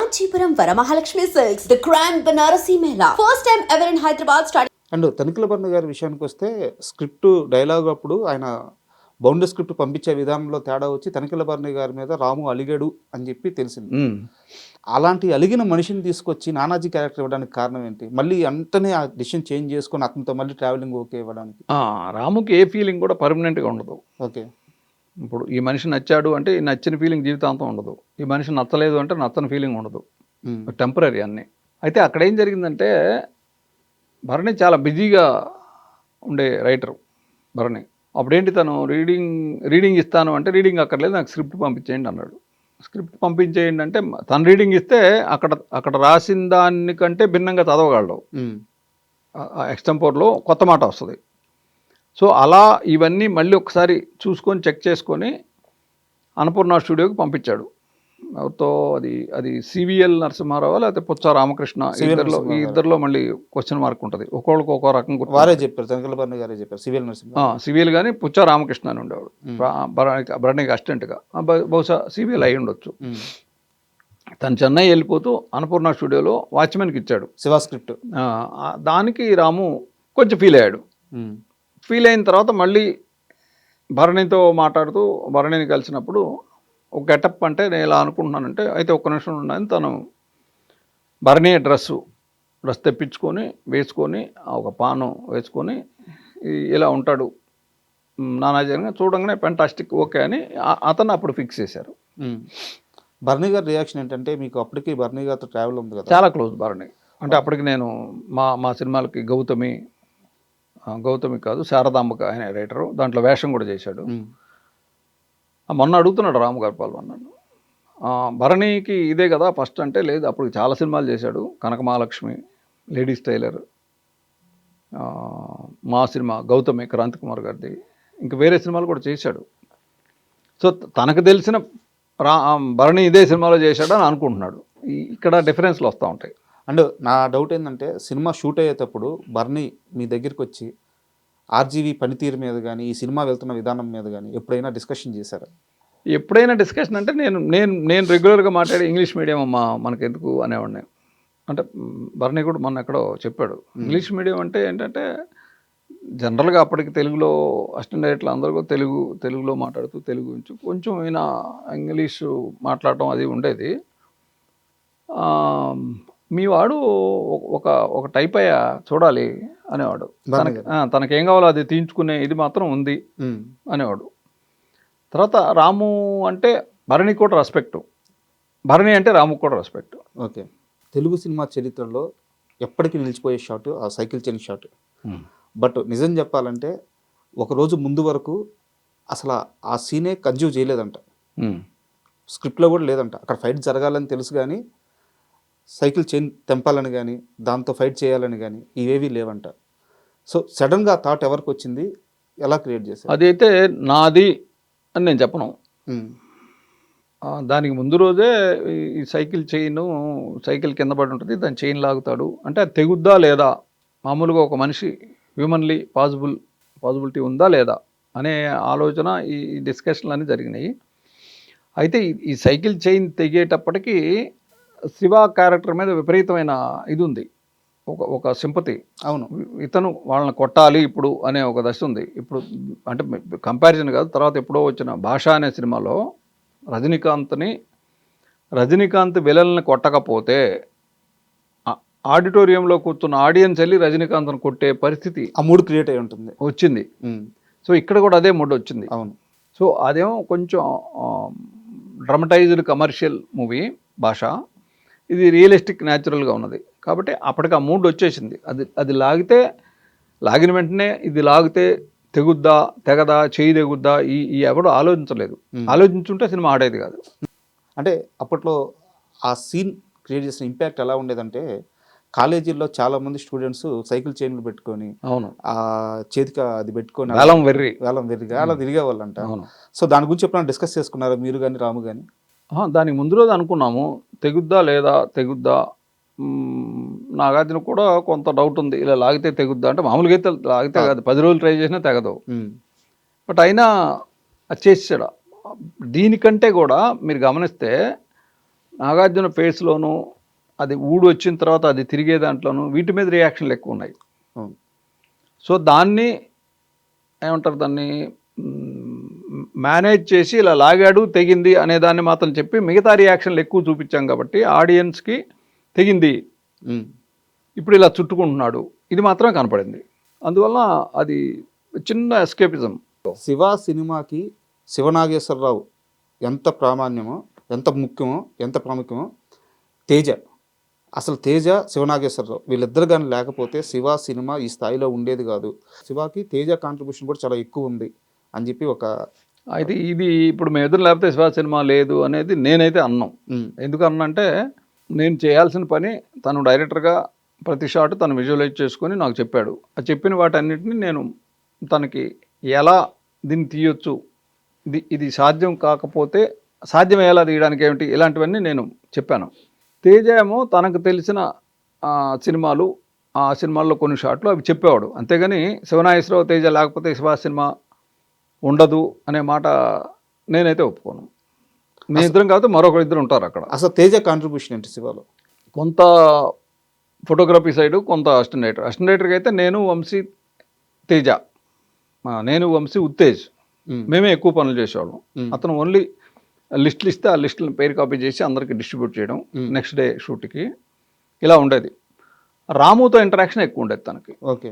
Kanchipuram Varamahalakshmi Silks, the Grand Banarasi Mela. First time ever in Hyderabad starting. And తనిఖీల భరణ గారి విషయానికి వస్తే స్క్రిప్ట్ డైలాగ్ అప్పుడు ఆయన బౌండ్ స్క్రిప్ట్ పంపించే విధానంలో తేడా వచ్చి తనిఖీల భరణ గారి మీద రాము అలిగాడు అని చెప్పి తెలిసింది. అలాంటి అలిగిన మనిషిని తీసుకొచ్చి నానాజీ క్యారెక్టర్ ఇవ్వడానికి కారణం ఏంటి? మళ్ళీ వెంటనే ఆ డిసిషన్ చేంజ్ చేసుకొని అతనితో మళ్ళీ ట్రావెలింగ్ ఓకే ఇవ్వడానికి. రాముకి ఏ ఫీలింగ్ కూడా పర్మనెంట్గా ఉండదు. ఓకే, ఇప్పుడు ఈ మనిషి నచ్చాడు అంటే ఈ నచ్చిన ఫీలింగ్ జీవితాంతం ఉండదు. ఈ మనిషి నచ్చలేదు అంటే నచ్చని ఫీలింగ్ ఉండదు. టెంపరీ అన్నీ. అయితే అక్కడ ఏం జరిగిందంటే భరణి చాలా బిజీగా ఉండే రైటర్ భరణి. అప్పుడేంటి తను రీడింగ్ ఇస్తాను అంటే రీడింగ్ అక్కర్లేదు, నాకు స్క్రిప్ట్ పంపించేయండి అన్నాడు. స్క్రిప్ట్ పంపించేయండి అంటే తను రీడింగ్ ఇస్తే అక్కడ రాసిన దానికంటే భిన్నంగా చదవగలడు. ఎక్స్టెంపోర్లో కొత్త మాట వస్తుంది. సో అలా ఇవన్నీ మళ్ళీ ఒకసారి చూసుకొని చెక్ చేసుకొని అన్నపూర్ణ స్టూడియోకి పంపించాడు. ఎవరితో అది సివిఎల్ నరసింహారావు లేకపోతే పుచ్చా రామకృష్ణ, ఇద్దరిలో మళ్ళీ క్వశ్చన్ మార్క్ ఉంటుంది. ఒక్కొక్కరికి ఒక్కో రకం వారే చెప్పారు, తనిఖీల భరణ గారే చెప్పారు. సివిఎల్ కానీ పుచ్చా రామకృష్ణ అని ఉండేవాడు భరణికి అసిస్టెంట్గా. బహుశా సివిఎల్ అయి ఉండొచ్చు. తను చెన్నై వెళ్ళిపోతూ అన్నపూర్ణ స్టూడియోలో వాచ్మెన్కి ఇచ్చాడు శివ స్క్రిప్ట్. దానికి రాము కొంచెం ఫీల్ అయ్యాడు. ఫీల్ అయిన తర్వాత మళ్ళీ భరణితో మాట్లాడుతూ భరణిని కలిసినప్పుడు ఒక గెటప్ అంటే నేను ఇలా అనుకుంటున్నానంటే అయితే ఒక్క నిమిషం ఉన్నాయని తను భరణి డ్రెస్ తెప్పించుకొని వేసుకొని ఒక పాను వేసుకొని ఇలా ఉంటాడు నానాజీగా చూడంగానే ఫెంటాస్టిక్ ఓకే అని అతను అప్పుడు ఫిక్స్ చేశారు. భరణి గారి రియాక్షన్ ఏంటంటే మీకు అప్పటికి భరణి గారితో ట్రావెల్ ఉంది కదా, చాలా క్లోజ్ భరణి. అంటే అప్పటికి నేను మా సినిమాలకి గౌతమి కాదు శారదాంబక ఆయన రైటరు, దాంట్లో వేషం కూడా చేశాడు. మొన్న అడుగుతున్నాడు రాము గారిపాల్ నన్ను, భరణికి ఇదే కదా ఫస్ట్ అంటే లేదు, అప్పుడు చాలా సినిమాలు చేశాడు. కనకమహాలక్ష్మి, లేడీస్ టైలర్, మా సినిమా గౌతమి క్రాంతి కుమార్ గారిది, ఇంకా వేరే సినిమాలు కూడా చేశాడు. సో తనకు తెలిసిన భరణి ఇదే సినిమాలో చేశాడు అని అనుకుంటున్నాడు. ఇక్కడ డిఫరెన్స్లు వస్తూ ఉంటాయి. అండ్ నా డౌట్ ఏంటంటే సినిమా షూట్ అయ్యేటప్పుడు భరణి మీ దగ్గరికి వచ్చి ఆర్జీవీ పనితీరు మీద కానీ ఈ సినిమా వెళ్తున్న విధానం మీద కానీ ఎప్పుడైనా డిస్కషన్ చేశారా? ఎప్పుడైనా డిస్కషన్ అంటే నేను రెగ్యులర్గా మాట్లాడే ఇంగ్లీష్ మీడియం అమ్మా మనకెందుకు అనేవాడిని. అంటే భరణి కూడా మొన్న ఎక్కడో చెప్పాడు, ఇంగ్లీష్ మీడియం అంటే ఏంటంటే జనరల్గా అప్పటికి తెలుగులో అసిస్టెంట్ డైరెక్టర్లు అందరూ కూడా తెలుగులో మాట్లాడుతూ తెలుగు గురించి కొంచెం అయినా ఇంగ్లీషు మాట్లాడటం అది ఉండేది. మీ వాడు ఒక టైప్ అయ్యా చూడాలి అనేవాడు. తనకేం కావాలో అది తీయించుకునే ఇది మాత్రం ఉంది అనేవాడు. తర్వాత రాము అంటే భరణి కూడా రెస్పెక్ట్, భరణి అంటే రాముకు కూడా రెస్పెక్ట్. ఓకే, తెలుగు సినిమా చరిత్రలో ఎప్పటికీ నిలిచిపోయే షాట్ ఆ సైకిల్ చైన్ షాట్. బట్ నిజం చెప్పాలంటే ఒకరోజు ముందు వరకు అసలు ఆ సీనే కన్జ్యూవ్ చేయలేదంట, స్క్రిప్ట్లో కూడా లేదంట. అక్కడ ఫైట్ జరగాలని తెలుసు కానీ సైకిల్ చైన్ తెంపాలని కానీ దాంతో ఫైట్ చేయాలని కానీ ఇవేవి లేవంట. సో సడన్గా థాట్ ఎవరికి వచ్చింది, ఎలా క్రియేట్ చేశారు? అదైతే నాది అని నేను చెప్పను. దానికి ముందు రోజే ఈ సైకిల్ కింద పడి ఉంటుంది, దాని చైన్ లాగుతాడు అంటే అది తెగుద్దా లేదా, మామూలుగా ఒక మనిషి హ్యూమన్లీ పాసిబిలిటీ ఉందా లేదా అనే ఆలోచన ఈ డిస్కషన్లు అన్నీ జరిగినాయి. అయితే ఈ సైకిల్ చైన్ తెగేటప్పటికీ శివ క్యారెక్టర్ మీద విపరీతమైన ఇది ఉంది, ఒక సింపతి. అవును, ఇతను వాళ్ళని కొట్టాలి ఇప్పుడు అనే ఒక దశ ఉంది. ఇప్పుడు అంటే కంపారిజన్ కాదు, తర్వాత ఎప్పుడో వచ్చిన భాష అనే సినిమాలో రజనీకాంత్ విలన్ని కొట్టకపోతే ఆడిటోరియంలో కూర్చున్న ఆడియన్స్ వెళ్ళి రజనీకాంత్ను కొట్టే పరిస్థితి ఆ మూడ్ క్రియేట్ అయి ఉంటుంది వచ్చింది. సో ఇక్కడ కూడా అదే మూడ్ వచ్చింది. అవును. సో అదేమో కొంచెం డ్రమటైజ్డ్ కమర్షియల్ మూవీ భాష, ఇది రియలిస్టిక్ న్యాచురల్గా ఉన్నది కాబట్టి అప్పటికి ఆ మూడ్ వచ్చేసింది. అది లాగిన వెంటనే ఇది లాగితే తెగుద్దా తెగదా చేయి తెగుద్దా ఈ ఎవడు ఆలోచించలేదు. ఆలోచించుంటే సినిమా ఆడేది కాదు. అంటే అప్పట్లో ఆ సీన్ క్రియేట్ చేసిన ఇంపాక్ట్ ఎలా ఉండేదంటే కాలేజీల్లో చాలా మంది స్టూడెంట్స్ సైకిల్ చైన్లు పెట్టుకొని అవును ఆ చేతికి అది పెట్టుకొని వేలం వెర్రిగా అలా తిరిగే వాళ్ళంట. సో దాని గురించి ఎప్పుడైనా డిస్కస్ చేసుకున్నారు మీరు కానీ రాము కానీ? దానికి ముందు రోజు అనుకున్నాము తెగుద్దా లేదా నాగార్జున కూడా కొంత డౌట్ ఉంది, ఇలా లాగితే తెగుద్దా అంటే మామూలుగా అయితే లాగితే కాదు, 10 రోజులు ట్రై చేసినా తెగదు. బట్ అయినా అది చేసాడు. దీనికంటే కూడా మీరు గమనిస్తే నాగార్జున ఫేస్లోను అది ఊడు వచ్చిన తర్వాత అది తిరిగే దాంట్లోనూ వీటి మీద రియాక్షన్లు ఎక్కువ ఉన్నాయి. అవును. సో దాన్ని ఏమంటారు, దాన్ని మేనేజ్ చేసి ఇలా లాగాడు తెగింది అనే దాన్ని మాత్రం చెప్పి మిగతా రియాక్షన్లు ఎక్కువ చూపించాం కాబట్టి ఆడియన్స్కి తెగింది, ఉమ్. ఇప్పుడు ఇలా చుట్టుకుంటున్నాడు, ఇది మాత్రమే కనపడింది. అందువల్ల అది చిన్న ఎస్కేపిజం. శివ సినిమాకి శివనాగేశ్వరరావు ఎంత ప్రామాణ్యమో, ఎంత ముఖ్యమో, ఎంత ప్రాముఖ్యమో తేజ, అసలు తేజ శివనాగేశ్వరరావు వీళ్ళిద్దరు కానీ లేకపోతే శివ సినిమా ఈ స్థాయిలో ఉండేది కాదు. శివకి తేజ కాంట్రిబ్యూషన్ కూడా చాలా ఎక్కువ ఉంది అని చెప్పి ఒక అయితే ఇది ఇప్పుడు మేము ఎదురు లేకపోతే శివ సినిమా లేదు అనేది నేనైతే అన్నాం. ఎందుకు అన్నంటే నేను చేయాల్సిన పని తను డైరెక్టర్గా ప్రతి షాట్ తను విజువలైజ్ చేసుకొని నాకు చెప్పాడు. ఆ చెప్పిన వాటన్నిటిని నేను తనకి ఎలా దీన్ని తీయొచ్చు, ఇది సాధ్యం కాకపోతే సాధ్యం ఎలా తీయడానికి ఏమిటి, ఇలాంటివన్నీ నేను చెప్పాను. తేజ ఏమో తనకు తెలిసిన సినిమాలు, ఆ సినిమాల్లో కొన్ని షాట్లు అవి చెప్పేవాడు. అంతేగాని శివనాగేశ్వరరావు తేజ లేకపోతే శివ సినిమా ఉండదు అనే మాట నేనైతే ఒప్పుకోను. మీ ఇద్దరం కాకపోతే మరొకరు ఇద్దరు ఉంటారు అక్కడ. అసలు తేజ కాంట్రిబ్యూషన్ ఏంటి శివలో? కొంత ఫోటోగ్రఫీ సైడు, కొంత అసిస్టెంట్ అయితే నేను వంశీ తేజ, నేను వంశీ ఉత్తేజ్ మేమే ఎక్కువ పనులు చేసేవాళ్ళం. అతను ఓన్లీ లిస్టులు ఇస్తే ఆ లిస్టులను పేరు కాపీ చేసి అందరికి డిస్ట్రిబ్యూట్ చేయడం, నెక్స్ట్ డే షూట్కి ఇలా ఉండేది. రాముతో ఇంటరాక్షన్ ఎక్కువ ఉండేది తనకి. ఓకే.